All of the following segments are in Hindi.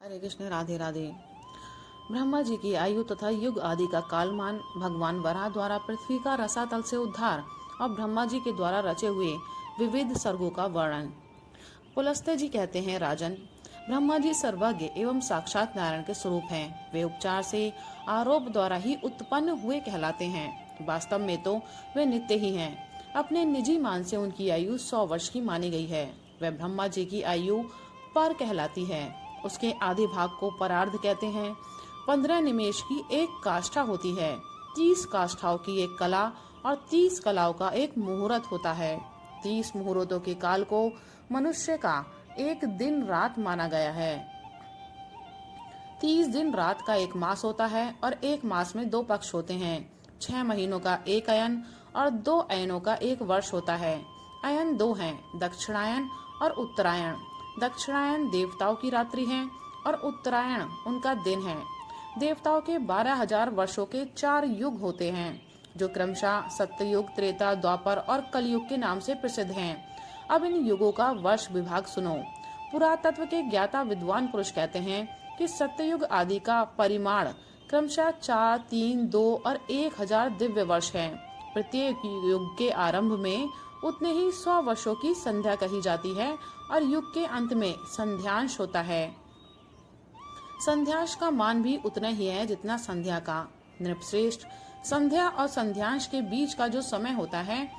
हरे कृष्ण, राधे राधे। ब्रह्मा जी की आयु तथा युग आदि का कालमान, भगवान वराह द्वारा पृथ्वी का रसातल से उद्धार और ब्रह्मा जी के द्वारा रचे हुए विविध सर्गों का वर्णन। पुलस्त्य जी कहते हैं, राजन, ब्रह्मा जी सर्वज्ञ एवं साक्षात नारायण के स्वरूप हैं। वे उपचार से आरोप द्वारा ही उत्पन्न हुए कहलाते हैं। वास्तव में तो वे नित्य ही हैं। अपने निजी मान से उनकी आयु 100 वर्ष की मानी गई है। वह ब्रह्मा जी की आयु पर कहलाती है। उसके आधे भाग को परार्ध कहते हैं। 15 निमेष की एक काष्ठा होती है। 30 काष्ठाओं की एक कला और 30 कलाओं का एक मुहूर्त होता है। 30 मुहूर्तों के काल को मनुष्य का एक दिन रात माना गया है। 30 दिन रात का एक मास होता है और एक मास में 2 पक्ष होते हैं। 6 महीनों का एक अयन और 2 अयनों का एक वर्ष होता है। अयन 2 हैं, दक्षिणायन और उत्तरायण। दक्षिणायन देवताओं की रात्रि है और उत्तरायण उनका दिन है। देवताओं के 12,000 वर्षों के 4 युग होते हैं, जो क्रमशः सत्ययुग, त्रेता, द्वापर और कलयुग के नाम से प्रसिद्ध हैं। अब इन युगों का वर्ष विभाग सुनो। पुरातत्व के ज्ञाता विद्वान पुरुष कहते हैं कि सत्ययुग आदि का परिमाण क्रमशः 4, 3, 2 और 1,000 दिव्य वर्ष है। प्रत्येक युग के आरंभ में उतने ही 100 वर्षों की संध्या कही जाती है और युग के अंत में संध्यांश होता है। संध्यांश का मान भी उतना ही है जितना संध्या का। नृपश्रेष्ठ, संध्या और संध्यांश के बीच का जो समय होता है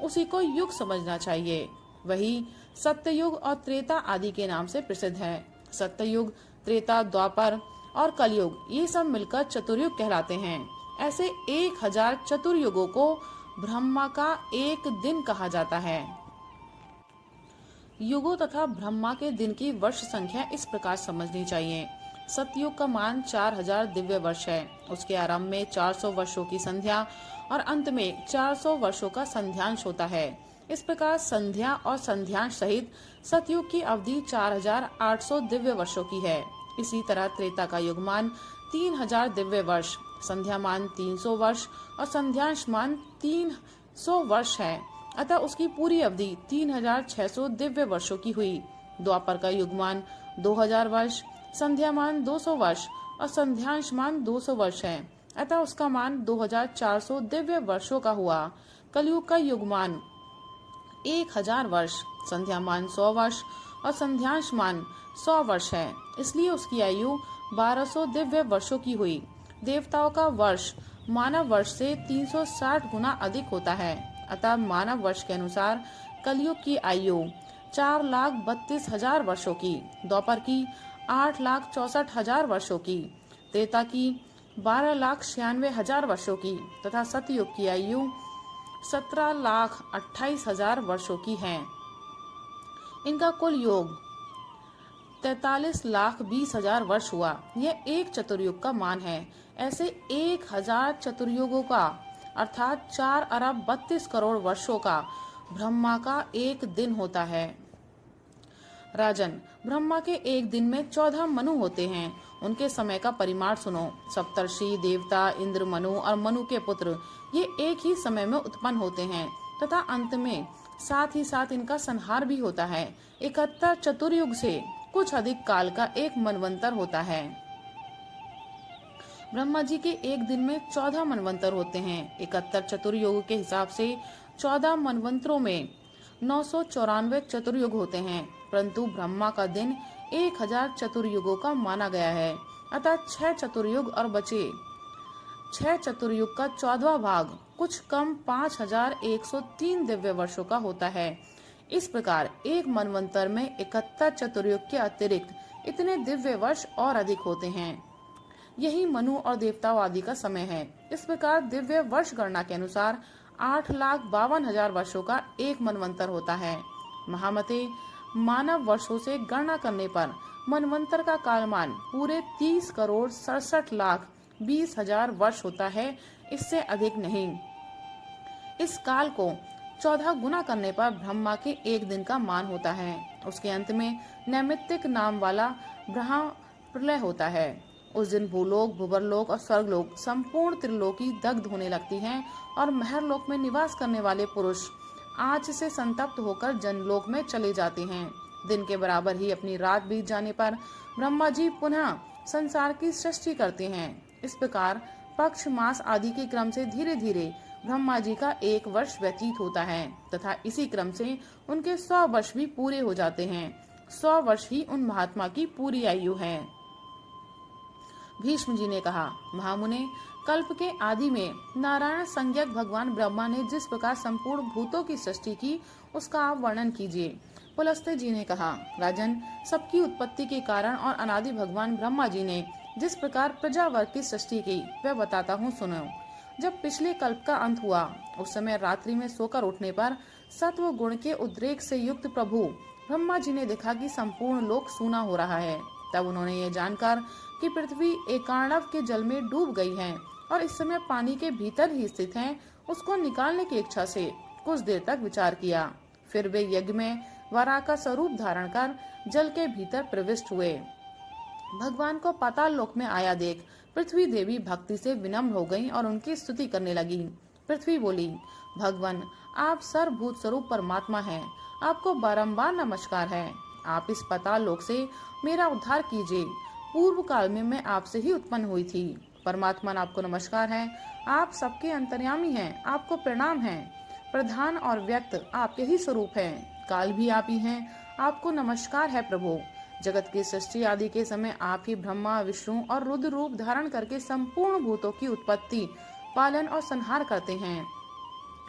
उसी को युग समझना चाहिए। वही सत्ययुग और त्रेता आदि के नाम से प्रसिद्ध है। सत्ययुग, त्रेता, द्वापर और कलयुग ये सब मिलकर चतुर्युग कहलाते हैं। ऐसे 1,000 चतुर्युगों को ब्रह्मा का एक दिन कहा जाता है। युगों तथा ब्रह्मा के दिन की वर्ष संख्या इस प्रकार समझनी चाहिए। सतयुग का मान 4,000 दिव्य वर्ष है। उसके आरंभ में 400 वर्षों की संध्या और अंत में 400 वर्षों का संध्यांश होता है। इस प्रकार संध्या और संध्यांश सहित सतयुग की अवधि 4,800 दिव्य वर्षों की है। इसी तरह त्रेता का युगमान 3,000 दिव्य वर्ष, संध्या मान 300 वर्ष और संध्यांश मान 300 वर्ष है। अतः उसकी पूरी अवधि 3,600 दिव्य वर्षों की हुई। द्वापर का युगमान 2,000 वर्ष, संध्या मान 200 वर्ष और संध्यांश मान 200 वर्ष है। अतः उसका मान 2,400 दिव्य वर्षों का हुआ। कलयुग का युगमान 1,000 वर्ष, संध्या मान 100 वर्ष और संध्यांश मान 100 वर्ष है। इसलिए उसकी आयु 1,200 दिव्य वर्षों की हुई। देवताओं का वर्ष मानव वर्ष से 360 गुना अधिक होता है। अतः मानव वर्ष के अनुसार कलयुग की आयु 4,32,000 वर्षों की, द्वापर की 8,64,000 वर्षों की, त्रेता की 12,96,000 वर्षों की तथा सतयुग की आयु 17,28,000 वर्षों की है। इनका कुल योग 43,20,000 वर्ष हुआ। यह एक चतुर्युग का मान है। ऐसे 1,000 चतुर्युगों का अर्थात 4 अरब 32 करोड़ वर्षों का ब्रह्मा का एक दिन होता है। राजन, ब्रह्मा के एक दिन में 14 मनु होते हैं। उनके समय का परिमाण सुनो। सप्तर्षि, देवता, इंद्र, मनु और मनु के पुत्र ये एक ही समय में उत्पन्न होते हैं तथा अंत में साथ ही साथ इनका संहार भी होता है। 71 चतुर्युग से कुछ अधिक काल का एक मनवंतर होता है। ब्रह्मा जी के एक दिन में 14 मनवंतर होते हैं। 71 चतुर्युग के हिसाब से 14 मनवंतरों में 994 चतुर्युग होते हैं, परंतु ब्रह्मा का दिन 1,000 चतुर्युगों का माना गया है। अतः 6 चतुर्युग और बचे 6 चतुर्युग का 14वां भाग कुछ कम 5,103 दिव्य वर्षों का होता है। इस प्रकार एक मनवंतर में 71 चतुर्युग के अतिरिक्त इतने दिव्य वर्ष और अधिक होते हैं। यही मनु और देवताओं आदि का समय है। इस प्रकार दिव्य वर्ष गणना के अनुसार 8,52,000 वर्षों का एक मनवंतर होता है। महामते, मानव वर्षों से गणना करने पर मनवंतर का कालमान पूरे 30,67,20,000 वर्ष होता है, इससे अधिक नहीं। इस काल को 14 गुना करने पर ब्रह्मा के एक दिन का मान होता है। उसके अंत में नैमित्तिक नाम वाला ब्रह्म प्रलय होता है। उस दिन भूलोक, भुवरलोक और स्वर्गलोक संपूर्ण त्रिलोकी दग्ध होने लगती हैं और महरलोक में निवास करने वाले पुरुष आँच से संतप्त होकर जनलोक में चले जाते हैं। दिन के बराबर ही अपनी रात बीत जाने पर ब्रह्मा जी पुनः संसार की सृष्टि करते हैं। इस प्रकार पक्ष, मास आदि के क्रम से धीरे धीरे ब्रह्मा जी का 1 वर्ष व्यतीत होता है तथा इसी क्रम से उनके 100 वर्ष भी पूरे हो जाते हैं। 100 वर्ष ही उन महात्मा की पूरी आयु है। भीष्म जी ने कहा, महामुने, कल्प के आदि में नारायण संज्ञक भगवान ब्रह्मा ने जिस प्रकार संपूर्ण भूतों की सृष्टि की, उसका आप वर्णन कीजिए। पुलस्त्य जी ने कहा, राजन, सबकी उत्पत्ति के कारण और अनादि भगवान ब्रह्मा जी ने जिस प्रकार प्रजा वर्ग की सृष्टि की, वह बताता हूँ, सुनो। जब पिछले कल्प का अंत हुआ, उस समय रात्रि में सोकर उठने पर सत्व गुण के उद्रेक से युक्त प्रभु ब्रह्मा जी ने देखा कि संपूर्ण लोक सूना हो रहा है। तब उन्होंने ये जानकर कि पृथ्वी एकार्णव के जल में डूब गई है और इस समय पानी के भीतर ही स्थित है, उसको निकालने की इच्छा से कुछ देर तक विचार किया। फिर वे यज्ञ में वराह का स्वरूप धारण कर जल के भीतर प्रविष्ट हुए। भगवान को पाताल लोक में आया देख पृथ्वी देवी भक्ति से विनम्र हो गईं और उनकी स्तुति करने लगी। पृथ्वी बोली, भगवान, आप सर्वभूत स्वरूप परमात्मा हैं, आपको बारंबार नमस्कार है। आप इस पाताल लोक से मेरा उद्धार कीजिए। पूर्व काल में मैं आपसे ही उत्पन्न हुई थी। परमात्मा, आपको नमस्कार है। आप सबके अंतर्यामी हैं, आपको प्रणाम है। प्रधान और व्यक्त आपके ही स्वरूप हैं, काल भी आप ही हैं, आपको नमस्कार है प्रभु। जगत की सृष्टि आदि के समय आप ही ब्रह्मा, विष्णु और रुद्र रूप धारण करके संपूर्ण भूतों की उत्पत्ति, पालन और संहार करते हैं।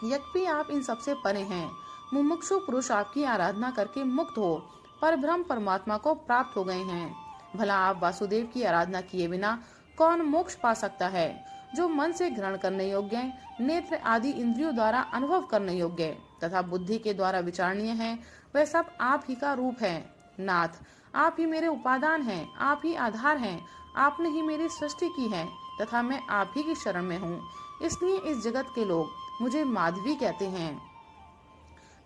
यद्यपि आप इन सबसे परे हैं। मुमुक्षु पुरुष आपकी आराधना करके मुक्त हो परब्रह्म परमात्मा को प्राप्त हो गए हैं। भला आप वासुदेव की आराधना किए बिना कौन मोक्ष पा सकता है? जो मन से ग्रहण करने योग्य, नेत्र आदि इंद्रियों द्वारा अनुभव करने योग्य तथा बुद्धि के द्वारा विचारणीय है, वह सब आप ही का रूप है। नाथ, आप ही मेरे उपादान हैं, आप ही आधार हैं, आपने ही मेरी सृष्टि की है तथा मैं आप ही की शरण में हूँ। इसलिए इस जगत के लोग मुझे माधवी कहते हैं।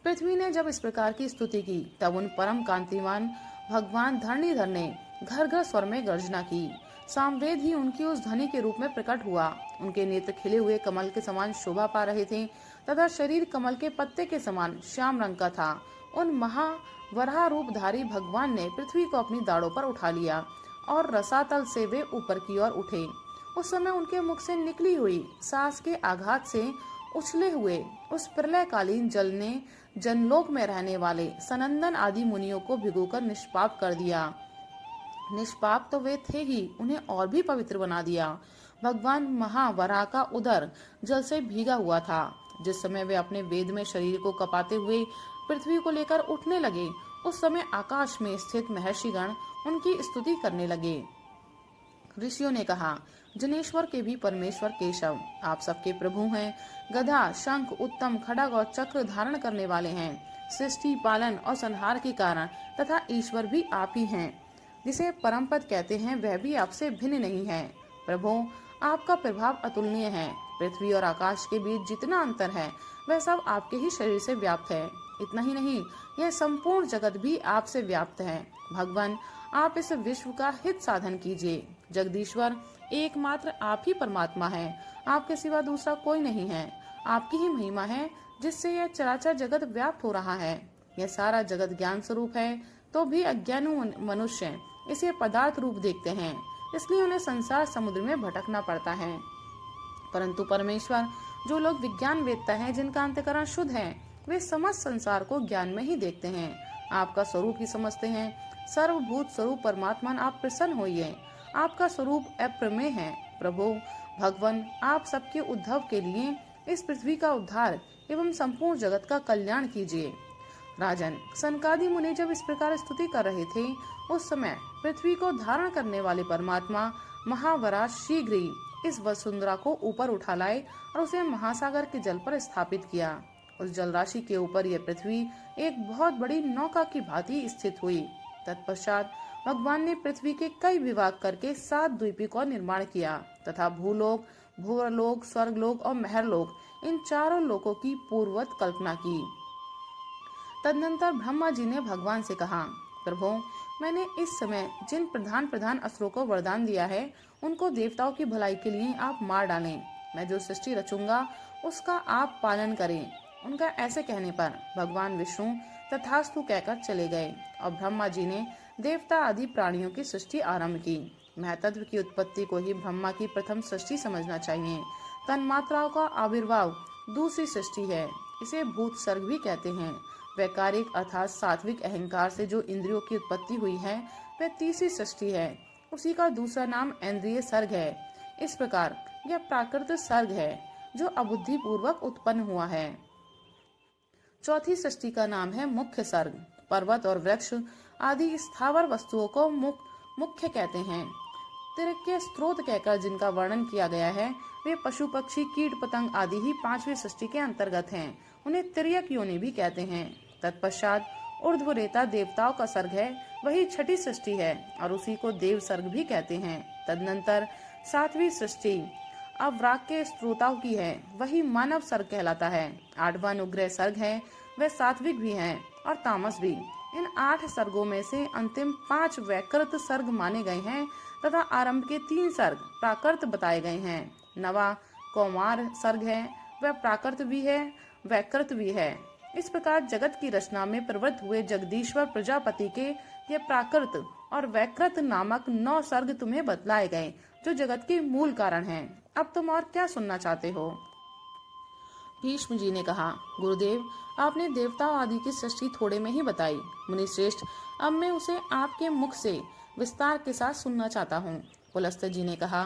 पृथ्वी ने जब इस प्रकार की स्तुति की, तब उन परम कांतिवान भगवान धरणीधर ने घर घर स्वर में गर्जना की। सामवेद ही उनकी उस ध्वनि के रूप में प्रकट हुआ। उनके नेत्र खिले हुए कमल के समान शोभा पा रहे थे तथा शरीर कमल के पत्ते के समान श्याम रंग का था। उन महावराह रूपधारी भगवान ने पृथ्वी को अपनी दाढ़ों पर उठा लिया और रसातल से वे ऊपर की ओर उठे। उस समय उनके मुख से निकली हुई सांस के आघात से उछले हुए उस प्रलयकालीन जल ने जनलोक में रहने वाले सनंदन आदि मुनियों को भिगोकर निष्पाप कर दिया। निष्पाप तो वे थे ही, उन्हें और भी पवित्र बना दिया। भगवान महावराह का उदर जल से भीगा हुआ था। जिस समय वे अपने वेद में शरीर को कपाते हुए पृथ्वी को लेकर उठने लगे, उस समय आकाश में स्थित महर्षिगण उनकी स्तुति करने लगे। ऋषियों ने कहा, जनेश्वर के भी परमेश्वर केशव, आप सबके प्रभु हैं। गदा, शंख, उत्तम, खड्ग और चक्र धारण करने वाले हैं। सृष्टि, पालन और संहार के कारण तथा ईश्वर भी आप ही हैं। जिसे परम पद कहते हैं, वह भी आपसे भिन्न नहीं है। प्रभु, आपका प्रभाव अतुलनीय है। पृथ्वी और आकाश के बीच जितना अंतर है, वह सब आपके ही शरीर से व्याप्त है। इतना ही नहीं, यह संपूर्ण जगत भी आपसे व्याप्त है। भगवान, आप इस विश्व का हित साधन कीजिए। जगदीश्वर, एकमात्र आप ही परमात्मा है, आपके सिवा दूसरा कोई नहीं है। आपकी ही महिमा है जिससे यह चराचर जगत व्याप्त हो रहा है। यह सारा जगत ज्ञान स्वरूप है, तो भी अज्ञानी मनुष्य इसे पदार्थ रूप देखते हैं, इसलिए उन्हें संसार समुद्र में भटकना पड़ता है। परंतु परमेश्वर, जो लोग विज्ञान वेदता है, जिनका अंतःकरण शुद्ध है, वे समस्त संसार को ज्ञान में ही देखते हैं, आपका स्वरूप ही समझते हैं। सर्वभूत स्वरूप परमात्मा, आप प्रसन्न होइए। आपका स्वरूप अप्रमेय है। प्रभु भगवान, आप सबके उद्धार के लिए इस पृथ्वी का उद्धार एवं संपूर्ण जगत का कल्याण कीजिए। राजन, सनकादि मुनि जब इस प्रकार स्तुति कर रहे थे, उस समय पृथ्वी को धारण करने वाले परमात्मा महावराह शीघ्र ही इस वसुंधरा को ऊपर उठा लाए और उसे महासागर के जल पर स्थापित किया। उस जलराशि के ऊपर यह पृथ्वी एक बहुत बड़ी नौका की भांति स्थित हुई। तत्पश्चात भगवान ने पृथ्वी के कई विभाग करके 7 द्वीपों का निर्माण किया तथा भूलोक, भूवरलोक, स्वर्गलोक और महरलोक, इन चारों लोकों की पूर्ववत कल्पना की। तदनंतर ब्रह्मा जी ने भगवान से कहा, प्रभु, मैंने इस समय जिन प्रधान प्रधान असुरों को वरदान दिया है, उनको देवताओं की भलाई के लिए आप मार डालें। मैं जो सृष्टि रचूंगा, उसका आप पालन करें। उनका ऐसे कहने पर भगवान विष्णु तथास्तु कहकर चले गए और ब्रह्मा जी ने देवता आदि प्राणियों की सृष्टि आरंभ की। महतत्व की उत्पत्ति को ही ब्रह्मा की प्रथम सृष्टि समझना चाहिए। तन्मात्राओं का आविर्भाव दूसरी सृष्टि है। इसे भूत सर्ग भी कहते हैं। वैकारिक अर्थात सात्विक अहंकार से जो इंद्रियों की उत्पत्ति हुई है वह तीसरी सृष्टि है। उसी का दूसरा नाम इंद्रिय सर्ग है। इस प्रकार यह प्राकृत सर्ग है जो अबुद्धि पूर्वक उत्पन्न हुआ है। चौथी सृष्टि का नाम है मुख्य सर्ग। पर्वत और वृक्ष आदि स्थावर वस्तुओं को मुख्य कहते हैं। तिर्क्य स्त्रोत कहकर जिनका वर्णन किया गया है वे पशु पक्षी कीट पतंग आदि ही पांचवी सृष्टि के अंतर्गत हैं। उन्हें तिर्यक योनि भी कहते हैं। तत्पश्चात ऊर्ध्वरेता देवताओं का सर्ग है, वही छठी सृष्टि है और उसी को देव सर्ग भी कहते हैं। तदनंतर सातवीं सृष्टि अवराग के स्त्रोताओं की है, वही मानव सर्ग कहलाता है। आठवां अनुग्रह सर्ग है, वह सात्विक भी है और तामस भी। इन 8 सर्गों में से अंतिम 5 वैकृत सर्ग माने गए हैं तथा आरंभ के 3 सर्ग प्राकृत बताए गए हैं। नवा कौमार सर्ग है, वह प्राकृत भी है वैकृत भी है। इस प्रकार जगत की रचना में प्रवृत्त हुए जगदीश्वर प्रजापति के ये प्राकृत और वैकृत नामक 9 सर्ग तुम्हें बतलाए गए जो जगत के मूल कारण हैं। अब तुम और क्या सुनना चाहते हो? भीष्म जी ने कहा, गुरुदेव आपने देवताओं आदि की सृष्टि थोड़े में ही बताई। मुनि श्रेष्ठ, अब मैं उसे आपके मुख से विस्तार के साथ सुनना चाहता हूँ। पुलस्त्य जी ने कहा,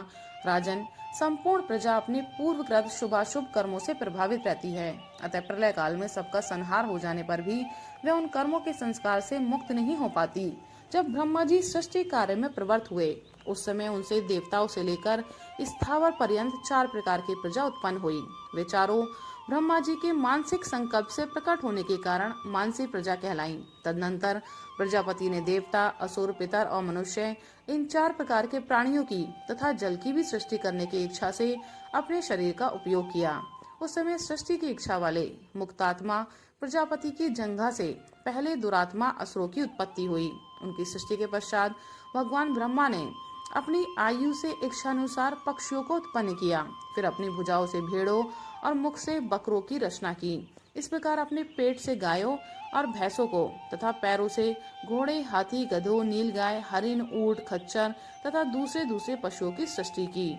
राजन, संपूर्ण प्रजा अपने पूर्वकृत शुभाशुभ कर्मों से प्रभावित रहती है। अतः प्रलय काल में सबका संहार हो जाने पर भी वे उन कर्मों के संस्कार से मुक्त नहीं हो पाती। जब ब्रह्मा जी सृष्टि कार्य में प्रवृत्त हुए उस समय उनसे देवताओं से लेकर स्थावर पर्यंत 4 प्रकार की प्रजा उत्पन्न हुई। वे चारों ब्रह्मा जी के मानसिक संकल्प से प्रकट होने के कारण मानसी प्रजा कहलाई। तदनंतर प्रजापति ने देवता, असुर, पितर और मनुष्य इन 4 प्रकार के प्राणियों की तथा जल की भी सृष्टि करने की इच्छा से अपने शरीर का उपयोग किया। उस समय सृष्टि की इच्छा वाले मुक्तात्मा प्रजापति की जंघा से पहले दुरात्मा असुरों की उत्पत्ति हुई। उनकी सृष्टि के पश्चात भगवान ब्रह्मा ने अपनी आयु से इच्छानुसार पक्षियों को उत्पन्न किया। फिर अपनी भुजाओं से भेड़ों और मुख से बकरों की रचना की। इस प्रकार अपने पेट से गायों और भैंसों को तथा पैरों से घोड़े, हाथी, गधों, नीलगाय, हरिण, ऊंट, खच्चर तथा दूसरे पशुओं की सृष्टि की।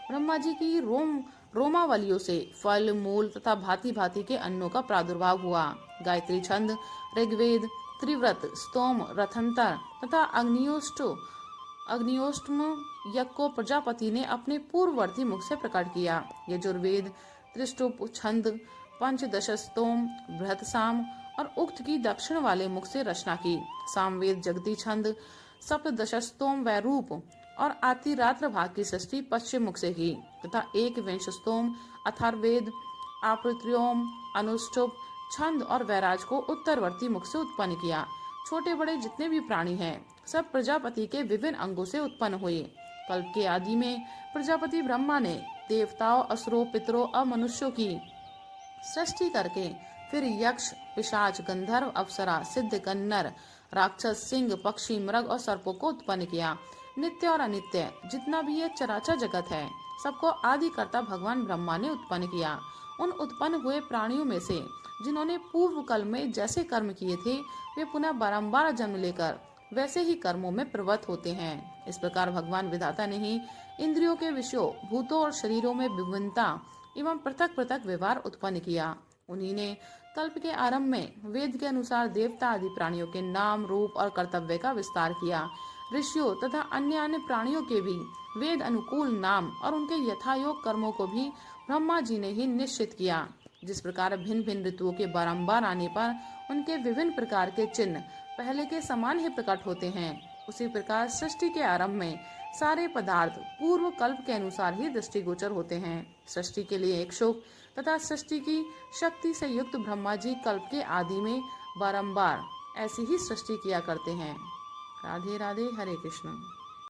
ब्रह्मा जी की रोमावलियों से फल, मूल तथा भांति भांति के अन्नों का प्रादुर्भाव हुआ। गायत्री छंद, ऋग्वेद, त्रिव्रत, स्तोम, रथंतर तथा अग्नियोष्टम यज्ञ को प्रजापति ने अपने पूर्ववर्ती मुख से प्रकट किया। यजुर्वेद, त्रिष्टुप छंद, पंचदश स्तोम, बृहत्साम और उक्त की दक्षिण वाले मुख से रचना की। सामवेद, जगती छंद, सप्तदश स्तोम व रूप और आतिरात्र भाग की सृष्टि पश्चिम मुख से की तथा 21 स्तोम, अथर्ववेद, आपृत्योम, अनुष्टुप छंद और वैराज को उत्तरवर्ती मुख से उत्पन्न किया। छोटे बड़े जितने भी प्राणी हैं सब प्रजापति के विभिन्न अंगों से उत्पन्न हुए। कल्प के आदि में प्रजापति ब्रह्मा ने देवताओं, असुरों, पितरों और मनुष्यों की सृष्टि करके फिर यक्ष, पिशाच, गंधर्व, अप्सरा, सिद्ध, गन्नर, राक्षस, सिंह, पक्षी, मृग और सर्पों को उत्पन्न किया। नित्य और अनित्य जितना भी ये चराचर जगत है सबको आदि कर्ता भगवान ब्रह्मा ने उत्पन्न किया। उन उत्पन्न हुए प्राणियों में से जिन्होंने पूर्व काल में जैसे कर्म किए थे वे पुनः बारंबार जन्म लेकर वैसे ही कर्मों में प्रवृत्त होते हैं। इस प्रकार भगवान विधाता ने ही इंद्रियों के विषयों, भूतों और शरीरों में विभिन्नता एवं पृथक पृथक व्यवहार उत्पन्न किया। उन्हीं ने कल्प के आरंभ में वेद के अनुसार देवता आदि प्राणियों के नाम, रूप और कर्तव्य का विस्तार किया। ऋषियों तथा अन्य प्राणियों के भी वेद अनुकूल नाम और उनके यथायोग कर्मों को भी ब्रह्मा जी ने ही निश्चित किया। जिस प्रकार भिन्न भिन्न ऋतुओं के बारंबार आने पर उनके विभिन्न प्रकार के चिन्ह पहले के समान ही प्रकट होते हैं, उसी प्रकार सृष्टि के आरंभ में सारे पदार्थ पूर्व कल्प के अनुसार ही दृष्टिगोचर होते हैं। सृष्टि के लिए इच्छुक तथा सृष्टि की शक्ति से युक्त ब्रह्मा जी कल्प के आदि में बारंबार ऐसी ही सृष्टि किया करते हैं। राधे राधे, हरे कृष्ण।